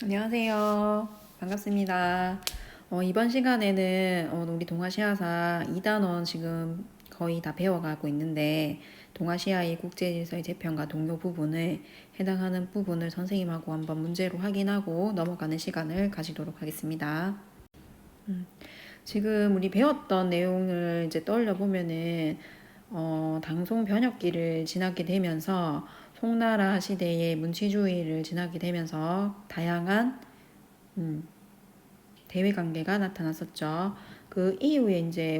안녕하세요. 반갑습니다. 이번 시간에는 우리 동아시아사 2단원 지금 거의 다 배워가고 있는데 동아시아의 국제질서의 재편과 동요 부분을 해당하는 부분을 선생님하고 한번 문제로 확인하고 넘어가는 시간을 가지도록 하겠습니다. 지금 우리 배웠던 내용을 이제 떠올려 보면은 당송 변혁기를 지나게 되면서 송나라 시대의 문치주의를 지나게 되면서 다양한 대외 관계가 나타났었죠. 그 이후에 이제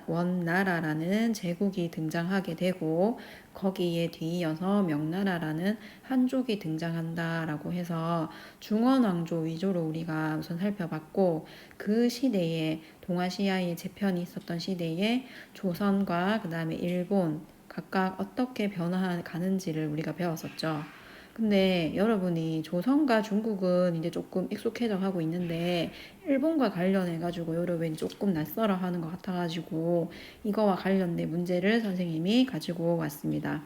원나라라는 제국이 등장하게 되고 거기에 뒤이어서 명나라라는 한족이 등장한다라고 해서 중원왕조 위주로 우리가 우선 살펴봤고 그 시대에 동아시아의 재편이 있었던 시대에 조선과 그 다음에 일본 각각 어떻게 변화가는지를 우리가 배웠었죠. 근데 여러분이 조선과 중국은 이제 조금 익숙해져 가고 있는데 일본과 관련해가지고 여러분이 조금 낯설어 하는 것 같아가지고 이거와 관련된 문제를 선생님이 가지고 왔습니다.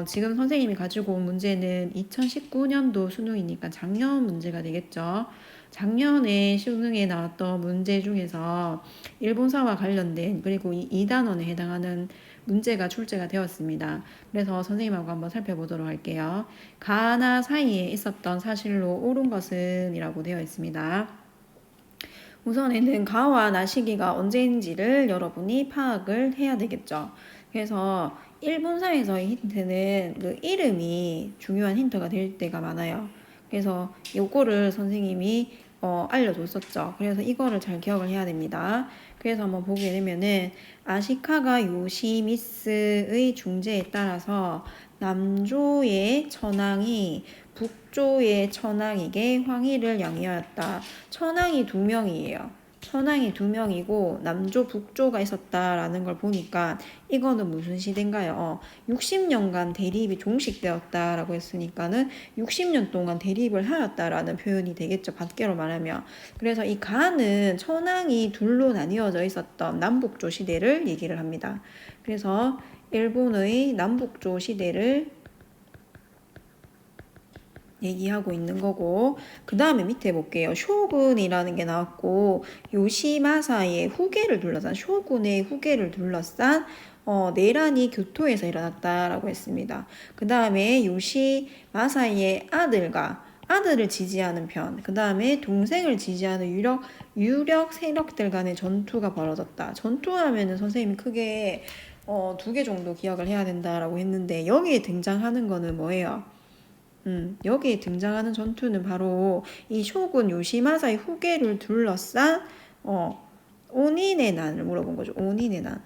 지금 선생님이 가지고 온 문제는 2019년도 수능이니까 작년 문제가 되겠죠. 작년에 수능에 나왔던 문제 중에서 일본사와 관련된 그리고 이 2단원에 해당하는 문제가 출제가 되었습니다. 그래서 선생님하고 한번 살펴보도록 할게요. 가나 사이에 있었던 사실로 옳은 것은 이라고 되어 있습니다. 우선에는 가와 나 시기가 언제인지를 여러분이 파악을 해야 되겠죠. 그래서 일본사에서의 힌트는 그 이름이 중요한 힌트가 될 때가 많아요. 그래서 요거를 선생님이 알려줬었죠. 그래서 이거를 잘 기억을 해야 됩니다. 그래서 한번 보게 되면은 아시카가 요시미스의 중재에 따라서 남조의 천황이 북조의 천황에게 황의를 양해하였다. 천황이 2명이에요. 천황이 2명이고 남조 북조가 있었다라는 걸 보니까 이거는 무슨 시대인가요? 60년간 대립이 종식되었다라고 했으니까는 60년 동안 대립을 하였다라는 표현이 되겠죠. 밖으로 말하면. 그래서 이 간은 천황이 둘로 나뉘어져 있었던 남북조 시대를 얘기를 합니다. 그래서 일본의 남북조 시대를 얘기하고 있는 거고 그 다음에 밑에 볼게요. 쇼군이라는 게 나왔고 요시마사의 후계를 둘러싼 쇼군의 후계를 둘러싼 내란이 교토에서 일어났다라고 했습니다. 그 다음에 요시마사의 아들을 지지하는 편, 그 다음에 동생을 지지하는 유력 세력들 간의 전투가 벌어졌다. 전투하면은 선생님이 크게 2개 정도 기억을 해야 된다라고 했는데 여기에 등장하는 거는 뭐예요? 여기에 등장하는 전투는 바로 이 쇼군 요시마사의 후계를 둘러싼 온인의 난을 물어본 거죠. 온인의 난.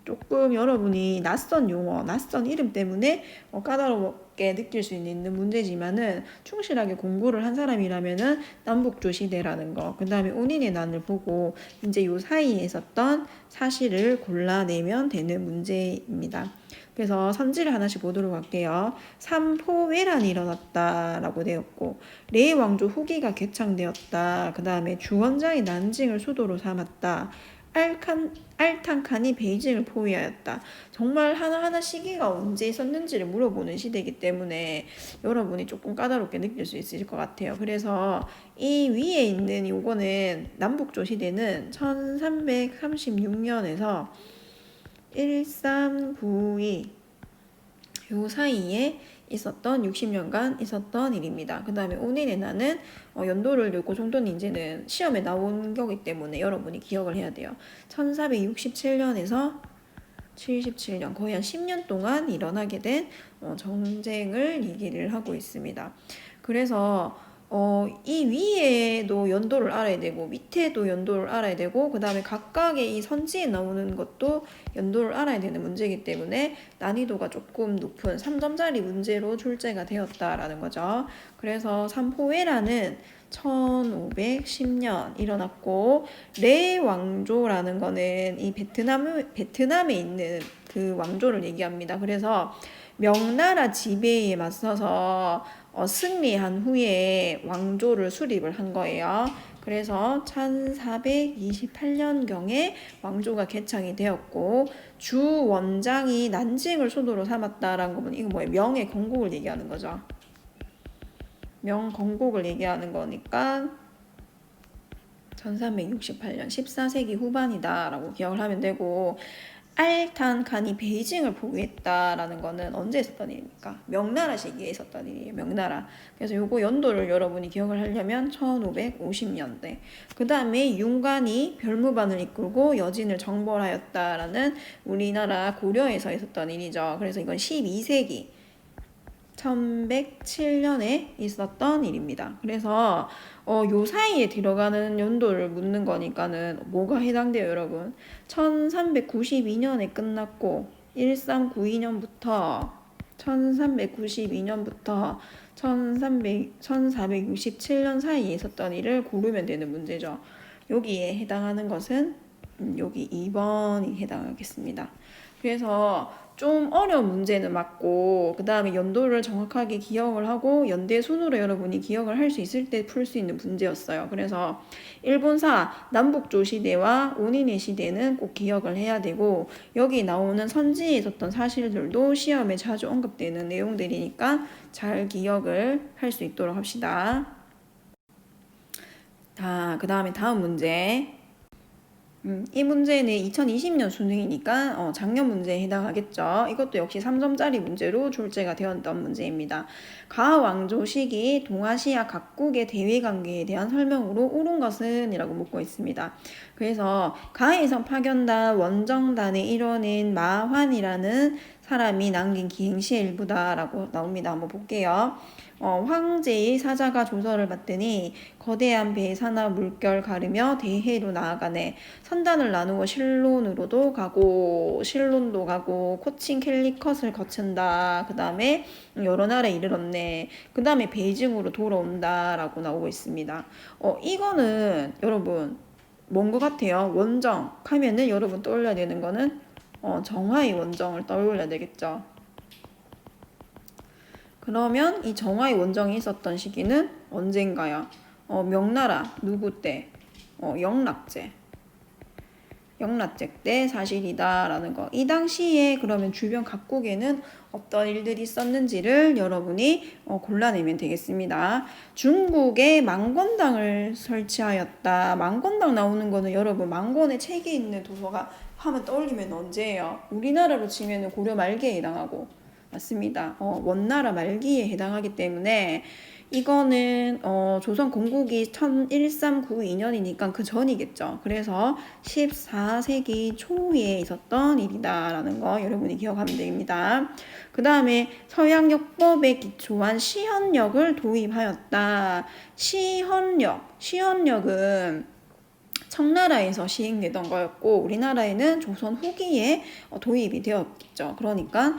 조금 여러분이 낯선 용어, 낯선 이름 때문에 까다롭게 느낄 수 있는 문제지만은 충실하게 공부를 한 사람이라면은 남북조 시대라는 거, 그 다음에 온인의 난을 보고 이제 요 사이에 있었던 사실을 골라내면 되는 문제입니다. 그래서 선지를 하나씩 보도록 할게요. 삼포회란이 일어났다라고 되었고 레이 왕조 후기가 개창되었다. 그 다음에 주원장이 난징을 수도로 삼았다. 알탄칸이 베이징을 포위하였다. 정말 하나하나 시기가 언제 있었는지를 물어보는 시대이기 때문에 여러분이 조금 까다롭게 느낄 수 있을 것 같아요. 그래서 이 위에 있는 요거는 남북조 시대는 1336년에서 1392 요 사이에 있었던 60년간 있었던 일입니다. 그 다음에 온인의 나는 연도를 요거 정도는 이제는 시험에 나온 거기 때문에 여러분이 기억을 해야 돼요. 1467년에서 77년 거의 한 10년 동안 일어나게 된 전쟁을 얘기를 하고 있습니다. 그래서 이 위에도 연도를 알아야 되고 밑에도 연도를 알아야 되고 그 다음에 각각의 이 선지에 나오는 것도 연도를 알아야 되는 문제이기 때문에 난이도가 조금 높은 3점짜리 문제로 출제가 되었다라는 거죠. 그래서 삼포회란은 1510년 일어났고 레 왕조라는 거는 이 베트남에 있는 그 왕조를 얘기합니다. 그래서 명나라 지배에 맞서서 승리한 후에 왕조를 수립을 한 거예요. 그래서 1428년경에 왕조가 개창이 되었고 주 원장이 난징을 수도로 삼았다라는 거 보면 이거 뭐예요? 명예 건국을 얘기하는 거죠. 명건국을 얘기하는 거니까 1368년 14세기 후반이다라고 기억을 하면 되고, 알탄칸이 베이징을 포위했다라는 거는 언제 있었던 일입니까? 명나라 시기에 있었던 일이에요. 명나라. 그래서 요거 연도를 여러분이 기억을 하려면 1550년대. 그 다음에 윤관이 별무반을 이끌고 여진을 정벌하였다라는 우리나라 고려에서 있었던 일이죠. 그래서 이건 12세기 1107년에 있었던 일입니다. 그래서 요 사이에 들어가는 연도를 묻는 거니까는 뭐가 해당돼요, 여러분? 1392년에 끝났고 1392년부터 1392년부터 1467년 사이에 있었던 일을 고르면 되는 문제죠. 여기에 해당하는 것은 여기 2번이 해당하겠습니다. 그래서 좀 어려운 문제는 맞고, 그 다음에 연도를 정확하게 기억을 하고 연대 순으로 여러분이 기억을 할 수 있을 때 풀 수 있는 문제였어요. 그래서 일본사 남북조 시대와 온인의 시대는 꼭 기억을 해야 되고, 여기 나오는 선지에 있었던 사실들도 시험에 자주 언급되는 내용들이니까 잘 기억을 할 수 있도록 합시다. 그 다음에 다음 문제. 이 문제는 2020년 수능이니까 작년 문제에 해당하겠죠. 이것도 역시 3점짜리 문제로 출제가 되었던 문제입니다. 가왕조 시기 동아시아 각국의 대외관계에 대한 설명으로 옳은 것은? 이라고 묻고 있습니다. 그래서 가해성 파견단 원정단의 일원인 마환이라는 사람이 남긴 기행시의 일부다라고 나옵니다. 한번 볼게요. 황제의 사자가 조서를 받더니 거대한 배 산하 물결 가르며 대해로 나아가네. 선단을 나누어 실론으로도 가고 실론도 가고 코친 캘리컷을 거친다. 그 다음에 여러 나라에 이르렀네. 그 다음에 베이징으로 돌아온다 라고 나오고 있습니다. 이거는 여러분 뭔 것 같아요? 원정 하면은 여러분 떠올려야 되는 거는 정화의 원정을 떠올려야 되겠죠. 그러면 이 정화의 원정이 있었던 시기는 언젠가요? 명나라 누구 때? 영락제 때 사실이다라는 거. 이 당시에 그러면 주변 각국에는 어떤 일들이 있었는지를 여러분이 골라내면 되겠습니다. 중국에 망건당을 설치하였다. 망건당 나오는 거는 여러분 망건의 책이 있는 도서가 하면 떠올리면 언제예요? 우리나라로 치면 고려 말기에 해당하고, 맞습니다. 원나라 말기에 해당하기 때문에 이거는 조선 건국이 1392년이니까 그 전이겠죠. 그래서 14세기 초에 있었던 일이다라는 거 여러분이 기억하면 됩니다. 그 다음에 서양역법에 기초한 시헌역을 도입하였다. 시헌역은 청나라에서 시행되던 거였고 우리나라에는 조선 후기에 도입이 되었겠죠. 그러니까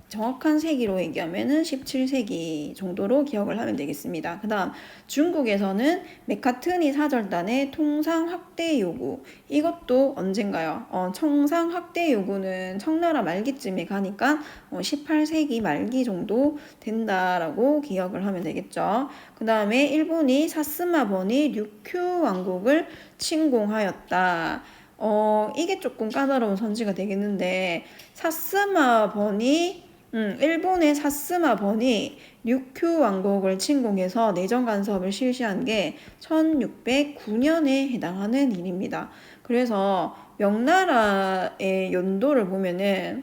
정확한 세기로 얘기하면은 17세기 정도로 기억을 하면 되겠습니다. 그 다음 중국에서는 메카트니 사절단의 통상 확대 요구, 이것도 언젠가요? 청상 확대 요구는 청나라 말기쯤에 가니까 18세기 말기 정도 된다라고 기억을 하면 되겠죠. 그 다음에 일본이 사스마번이 류큐 왕국을 침공하였다. 이게 조금 까다로운 선지가 되겠는데, 일본의 사스마번이 류큐 왕국을 침공해서 내정 간섭을 실시한 게 1609년에 해당하는 일입니다. 그래서 명나라의 연도를 보면은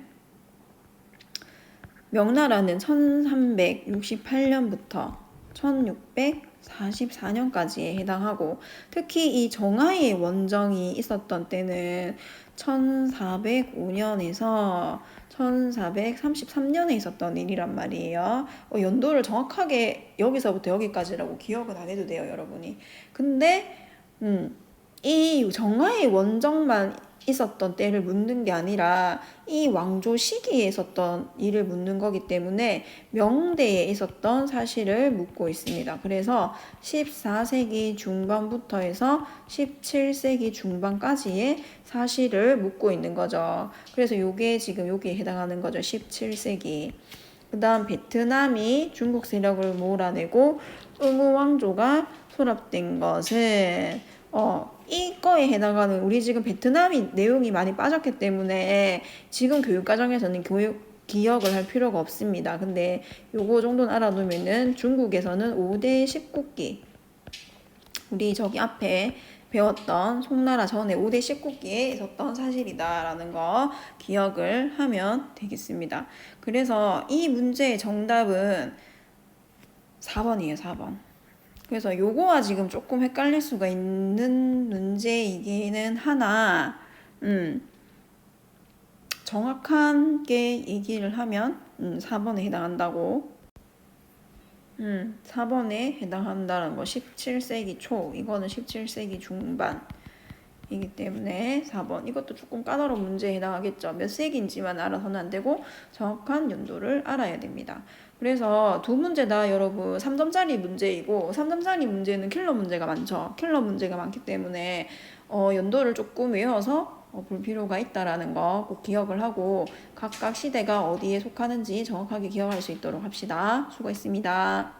명나라는 1368년부터 1644년까지에 해당하고, 특히 이 정화의 원정이 있었던 때는 1405년에서 1433년에 있었던 일이란 말이에요. 연도를 정확하게 여기서부터 여기까지라고 기억은 안 해도 돼요, 여러분이. 근데 이 정화의 원정만 있었던 때를 묻는 게 아니라 이 왕조 시기에 있었던 일을 묻는 거기 때문에 명대에 있었던 사실을 묻고 있습니다. 그래서 14세기 중반부터 해서 17세기 중반까지의 사실을 묻고 있는 거죠. 그래서 요게 지금 여기에 해당하는 거죠. 17세기. 그 다음 베트남이 중국 세력을 몰아내고 응우 왕조가 수립된 것은 이거에 해당하는, 우리 지금 베트남이 내용이 많이 빠졌기 때문에 지금 교육과정에서는 기억을 할 필요가 없습니다. 근데 요거 정도는 알아두면은 중국에서는 5대 19기, 우리 저기 앞에 배웠던 송나라 전에 5대 19기에 있었던 사실이다라는 거 기억을 하면 되겠습니다. 그래서 이 문제의 정답은 4번이에요, 4번. 그래서 요거와 지금 조금 헷갈릴 수가 있는 문제이기는 하나, 정확하게 얘기를 하면 4번에 해당한다고. 4번에 해당한다는 거 17세기 초, 이거는 17세기 중반이기 때문에 4번. 이것도 조금 까다로운 문제에 해당하겠죠. 몇 세기인지만 알아서는 안 되고 정확한 연도를 알아야 됩니다. 그래서 두 문제 다 여러분 3점짜리 문제이고 3점짜리 문제는 킬러 문제가 많죠. 킬러 문제가 많기 때문에 연도를 조금 외워서 볼 필요가 있다라는 거 꼭 기억을 하고 각각 시대가 어디에 속하는지 정확하게 기억할 수 있도록 합시다. 수고했습니다.